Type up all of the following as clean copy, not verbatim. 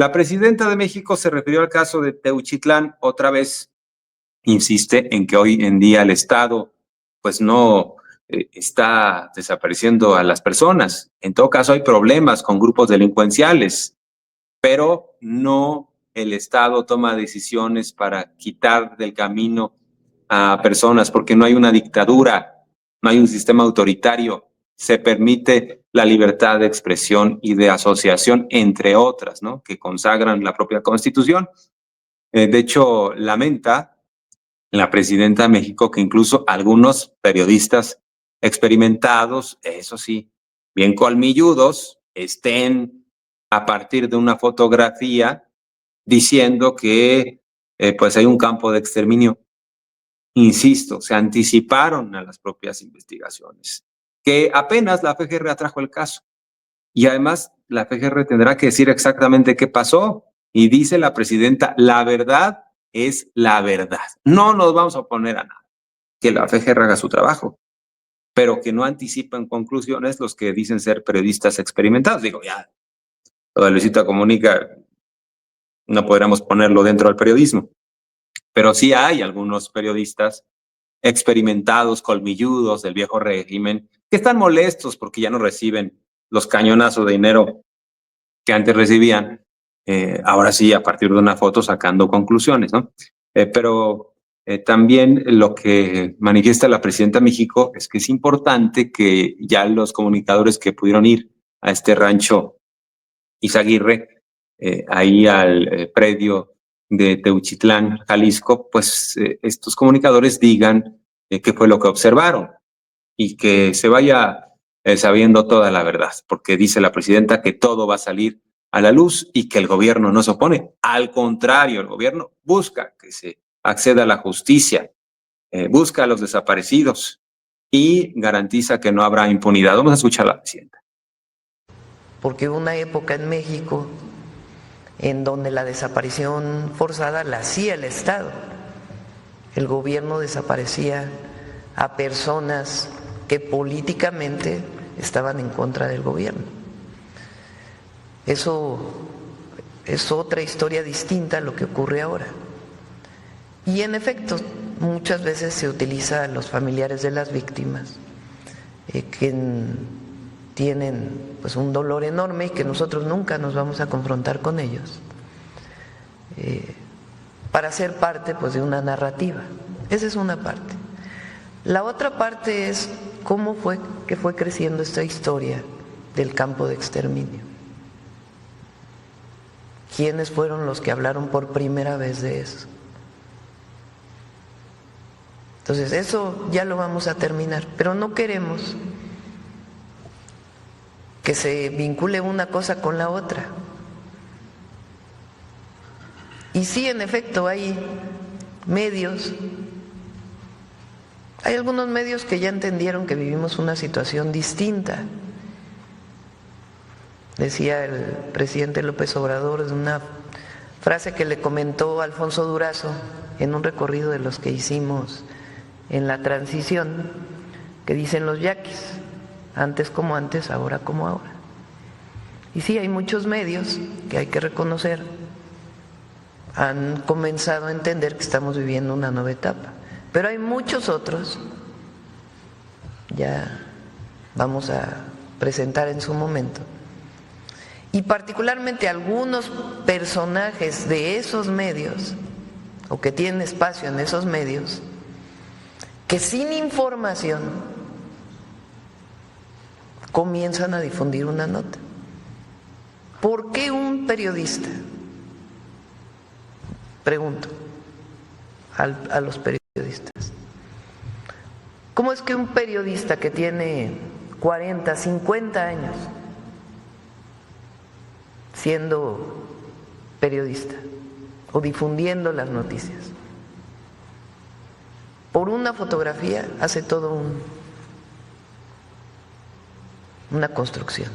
La presidenta de México se refirió al caso de Teuchitlán. Otra vez insiste en que hoy en día el Estado pues no está desapareciendo a las personas. En todo caso hay problemas con grupos delincuenciales, pero no el Estado toma decisiones para quitar del camino a personas, porque no hay una dictadura, no hay un sistema autoritario. Se permite la libertad de expresión y de asociación, entre otras, ¿no? Que consagran la propia Constitución. De hecho, lamenta la presidenta de México que incluso algunos periodistas experimentados, eso sí, bien colmilludos, estén a partir de una fotografía diciendo que pues hay un campo de exterminio. Insisto, se anticiparon a las propias investigaciones, que apenas la FGR atrajo el caso. Y además la FGR tendrá que decir exactamente qué pasó. Y dice la presidenta, la verdad es la verdad. No nos vamos a oponer a nada. Que la FGR haga su trabajo, pero que no anticipen conclusiones los que dicen ser periodistas experimentados. Digo, ya, lo de Luisita Comunica no podríamos ponerlo dentro del periodismo, pero sí hay algunos periodistas experimentados, colmilludos del viejo régimen, que están molestos porque ya no reciben los cañonazos de dinero que antes recibían, ahora sí a partir de una foto sacando conclusiones, ¿no? Pero también lo que manifiesta la presidenta de México es que es importante que ya los comunicadores que pudieron ir a este rancho Izaguirre, ahí al predio de Teuchitlán, Jalisco, pues estos comunicadores digan qué fue lo que observaron y que se vaya sabiendo toda la verdad, porque dice la presidenta que todo va a salir a la luz y que el gobierno no se opone. Al contrario, el gobierno busca que se acceda a la justicia, busca a los desaparecidos y garantiza que no habrá impunidad. Vamos a escuchar a la presidenta. Porque hubo una época en México en donde la desaparición forzada la hacía el Estado. El gobierno desaparecía a personas que políticamente estaban en contra del gobierno. Eso es otra historia distinta a lo que ocurre ahora. Y en efecto, muchas veces se utiliza a los familiares de las víctimas que tienen pues un dolor enorme y que nosotros nunca nos vamos a confrontar con ellos para ser parte pues de una narrativa. Esa es una parte. La otra parte es cómo fue que fue creciendo esta historia del campo de exterminio. ¿Quiénes fueron los que hablaron por primera vez de eso? Entonces eso ya lo vamos a terminar, pero no queremos que se vincule una cosa con la otra. Y sí, en efecto, hay medios, hay algunos medios que ya entendieron que vivimos una situación distinta. Decía el presidente López Obrador de una frase que le comentó Alfonso Durazo en un recorrido de los que hicimos en la transición, que dicen los yaquis, antes como antes, ahora como ahora. Y sí, hay muchos medios que hay que reconocer, han comenzado a entender que estamos viviendo una nueva etapa, pero hay muchos otros, ya vamos a presentar en su momento, y particularmente algunos personajes de esos medios, o que tienen espacio en esos medios, que sin información comienzan a difundir una nota. ¿Por qué un periodista? Pregunto a los periodistas. ¿Cómo es que un periodista que tiene 40, 50 años siendo periodista o difundiendo las noticias, por una fotografía hace todo una construcción?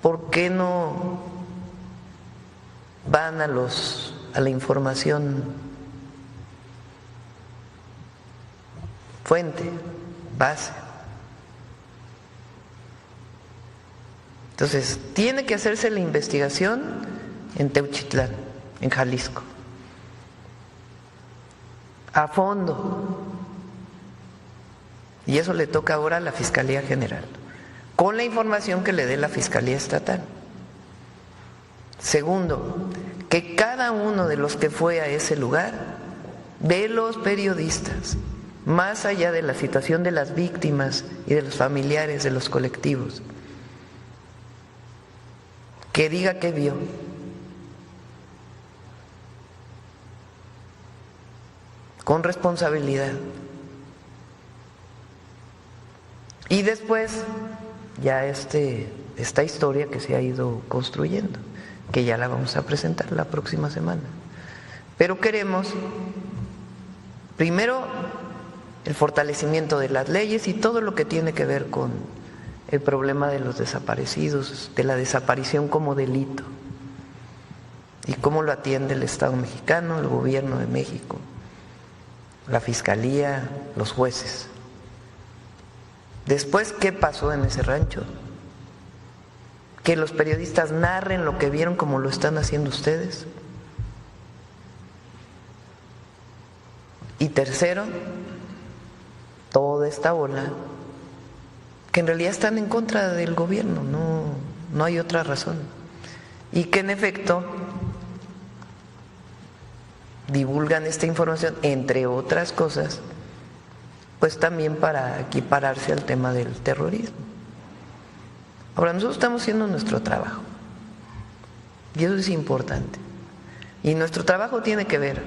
¿Por qué no van a la información fuente, base? Entonces, tiene que hacerse la investigación en Teuchitlán, en Jalisco, a fondo. Y eso le toca ahora a la Fiscalía General, con la información que le dé la Fiscalía Estatal. Segundo, que cada uno de los que fue a ese lugar, de los periodistas, más allá de la situación de las víctimas y de los familiares de los colectivos, que diga qué vio. Con responsabilidad. Y después, ya esta historia que se ha ido construyendo, que ya la vamos a presentar la próxima semana. Pero queremos, primero, el fortalecimiento de las leyes y todo lo que tiene que ver con el problema de los desaparecidos, de la desaparición como delito, y cómo lo atiende el Estado mexicano, el gobierno de México, la Fiscalía, los jueces. Después, ¿qué pasó en ese rancho? Que los periodistas narren lo que vieron como lo están haciendo ustedes. Y tercero, toda esta ola que en realidad están en contra del gobierno, no hay otra razón. Y que en efecto divulgan esta información, entre otras cosas, pues también para equipararse al tema del terrorismo. Ahora, nosotros estamos haciendo nuestro trabajo, y eso es importante. Y nuestro trabajo tiene que ver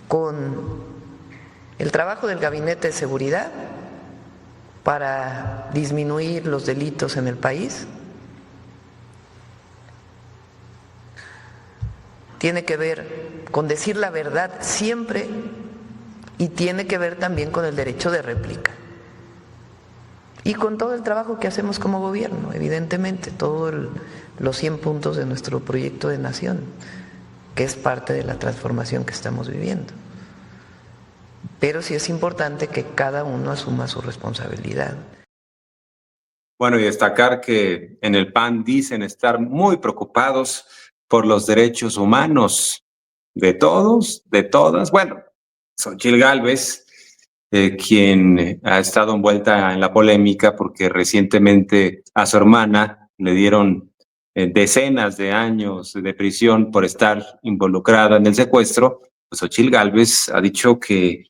con el trabajo del Gabinete de Seguridad para disminuir los delitos en el país. Tiene que ver con decir la verdad siempre y tiene que ver también con el derecho de réplica. Y con todo el trabajo que hacemos como gobierno, evidentemente, todos los 100 puntos de nuestro proyecto de nación, que es parte de la transformación que estamos viviendo. Pero sí es importante que cada uno asuma su responsabilidad. Bueno, y destacar que en el PAN dicen estar muy preocupados por los derechos humanos de todos, de todas. Bueno, Xochitl Gálvez, quien ha estado envuelta en la polémica porque recientemente a su hermana le dieron decenas de años de prisión por estar involucrada en el secuestro, pues Xochitl Gálvez ha dicho que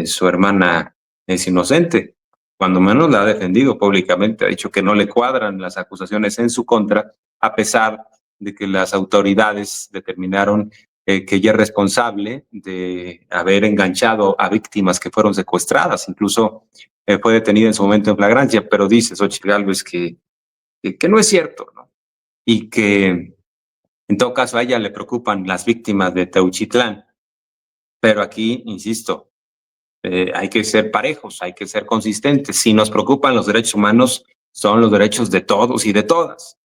su hermana es inocente. Cuando menos la ha defendido públicamente, ha dicho que no le cuadran las acusaciones en su contra, a pesar de que las autoridades determinaron que ella es responsable de haber enganchado a víctimas que fueron secuestradas, incluso fue detenida en su momento en flagrancia, pero dice Xochitl Gálvez que no es cierto, ¿no? Y que en todo caso a ella le preocupan las víctimas de Teuchitlán, pero aquí, insisto, hay que ser parejos, hay que ser consistentes. Si nos preocupan los derechos humanos, son los derechos de todos y de todas,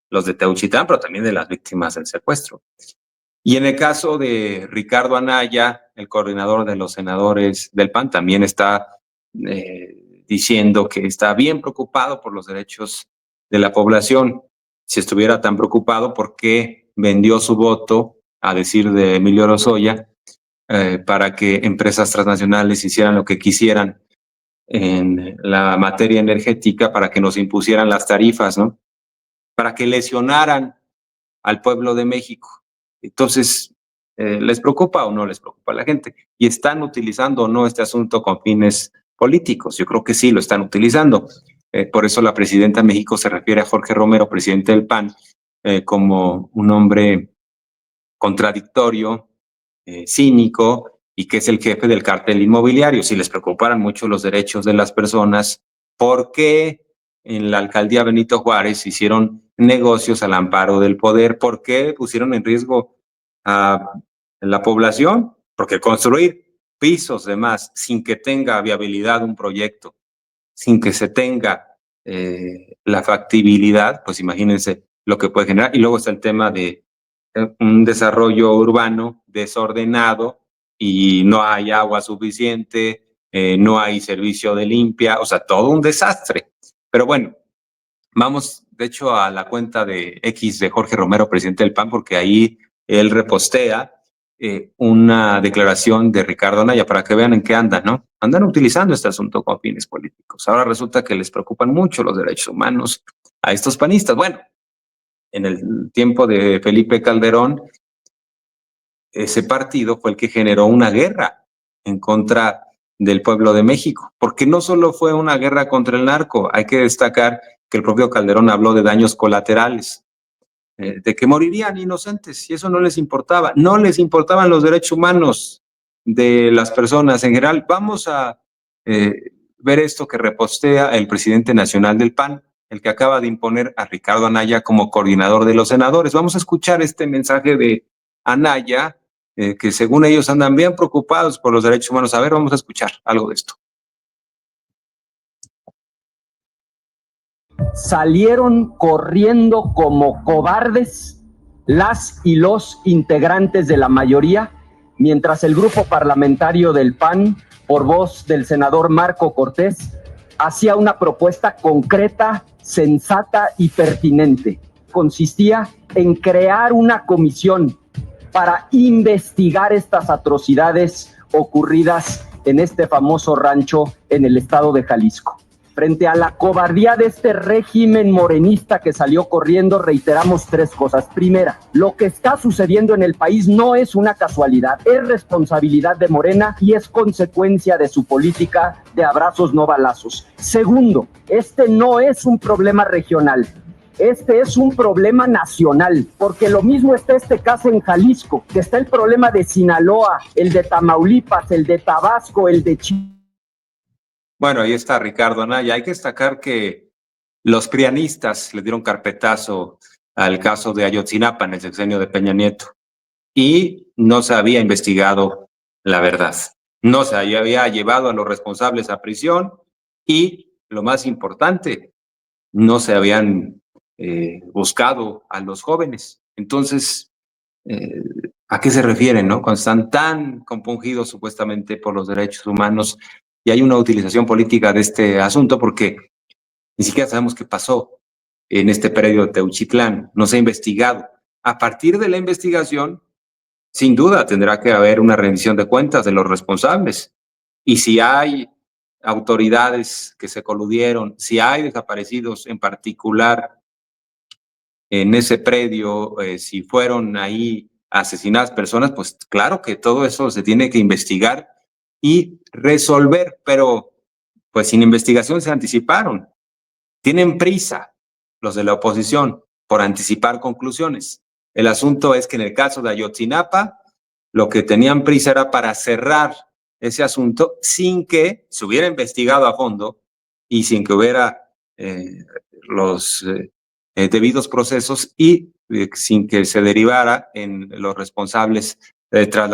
los de Teuchitlán, pero también de las víctimas del secuestro. Y en el caso de Ricardo Anaya, el coordinador de los senadores del PAN, también está diciendo que está bien preocupado por los derechos de la población. Si estuviera tan preocupado, ¿por qué vendió su voto, a decir de Emilio Lozoya, para que empresas transnacionales hicieran lo que quisieran en la materia energética, para que nos impusieran las tarifas, ¿no? Para que lesionaran al pueblo de México? Entonces, ¿les preocupa o no les preocupa a la gente? ¿Y están utilizando o no este asunto con fines políticos? Yo creo que sí lo están utilizando. Por eso la presidenta de México se refiere a Jorge Romero, presidente del PAN, como un hombre contradictorio, cínico, y que es el jefe del cártel inmobiliario. Si les preocuparan mucho los derechos de las personas, ¿por qué en la alcaldía Benito Juárez hicieron negocios al amparo del poder? ¿Por qué pusieron en riesgo a la población? Porque construir pisos de más sin que tenga viabilidad un proyecto, sin que se tenga la factibilidad, pues imagínense lo que puede generar. Y luego está el tema de un desarrollo urbano desordenado y no hay agua suficiente, no hay servicio de limpia, o sea, todo un desastre. Pero bueno, Vamos, de hecho, a la cuenta de X de Jorge Romero, presidente del PAN, porque ahí él repostea una declaración de Ricardo Anaya para que vean en qué andan, ¿no? Andan utilizando este asunto con fines políticos. Ahora resulta que les preocupan mucho los derechos humanos a estos panistas. Bueno, en el tiempo de Felipe Calderón, ese partido fue el que generó una guerra en contra del pueblo de México, porque no solo fue una guerra contra el narco, hay que destacar que el propio Calderón habló de daños colaterales, de que morirían inocentes, y eso no les importaba, no les importaban los derechos humanos de las personas en general. Vamos a ver esto que repostea el presidente nacional del PAN, el que acaba de imponer a Ricardo Anaya como coordinador de los senadores. Vamos a escuchar este mensaje de Anaya, que según ellos andan bien preocupados por los derechos humanos. A ver, vamos a escuchar algo de esto. Salieron corriendo como cobardes las y los integrantes de la mayoría, mientras el grupo parlamentario del PAN, por voz del senador Marco Cortés, hacía una propuesta concreta, sensata y pertinente. Consistía en crear una comisión para investigar estas atrocidades ocurridas en este famoso rancho en el estado de Jalisco. Frente a la cobardía de este régimen morenista que salió corriendo, reiteramos tres cosas. Primera, lo que está sucediendo en el país no es una casualidad, es responsabilidad de Morena y es consecuencia de su política de abrazos no balazos. Segundo, este no es un problema regional. Este es un problema nacional, porque lo mismo está este caso en Jalisco, que está el problema de Sinaloa, el de Tamaulipas, el de Tabasco, el de Chihuahua. Bueno, ahí está Ricardo Anaya. Hay que destacar que los prianistas le dieron carpetazo al caso de Ayotzinapa en el sexenio de Peña Nieto y no se había investigado la verdad. No se había llevado a los responsables a prisión y, lo más importante, no se habían buscado a los jóvenes. Entonces, ¿a qué se refieren, no? Cuando están tan compungidos supuestamente por los derechos humanos y hay una utilización política de este asunto, porque ni siquiera sabemos qué pasó en este predio de Teuchitlán, no se ha investigado. A partir de la investigación, sin duda tendrá que haber una rendición de cuentas de los responsables. Y si hay autoridades que se coludieron, si hay desaparecidos en particular en ese predio, si fueron ahí asesinadas personas, pues claro que todo eso se tiene que investigar y resolver, pero pues sin investigación se anticiparon. Tienen prisa los de la oposición por anticipar conclusiones. El asunto es que en el caso de Ayotzinapa, lo que tenían prisa era para cerrar ese asunto sin que se hubiera investigado a fondo y sin que hubiera los debidos procesos y sin que se derivara en los responsables tras la